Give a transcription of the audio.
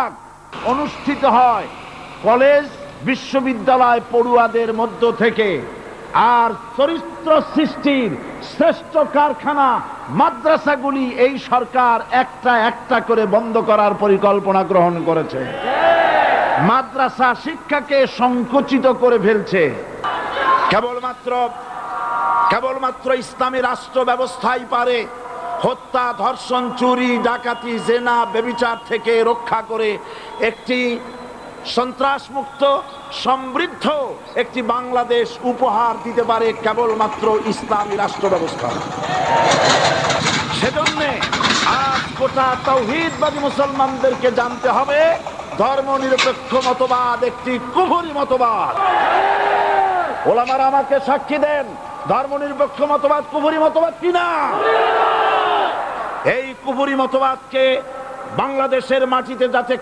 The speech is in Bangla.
বিভাগ অনুষ্ঠিত হয় কলেজ বিশ্ববিদ্যালয় পড়ুয়াদের মধ্য থেকে, আর চরিত্র সৃষ্টির শ্রেষ্ঠ কারখানা মাদ্রাসাগুলি এই সরকার একটা একটা করে বন্ধ করার পরিকল্পনা গ্রহণ করেছে। মাদ্রাসা শিক্ষাকে সংকুচিত করে ফেলছে। কেবলমাত্র ইসলামী রাষ্ট্র ব্যবস্থাই পারে হত্যা, ধর্ষণ, চুরি, ডাকাতি, জেনা, ব্যভিচার থেকে রক্ষা করে একটি সন্ত্রাসমুক্ত সমৃদ্ধ একটি বাংলাদেশ উপহার দিতে পারে কেবলমাত্র ইসলামী রাষ্ট্র ব্যবস্থা। সেজন্য আজ গোটা তাওহীদবাদী মুসলমানদেরকে জানতে হবে ধর্মনিরপেক্ষ মতবাদ একটি কুফরি মতবাদ। ওলামারা আমাকে সাক্ষী দেন, ধর্মনিরপেক্ষ মতবাদ কুফরি মতবাদ কিনা? এই কুফরি মতবাদকে বাংলাদেশের মাটিতে যাতে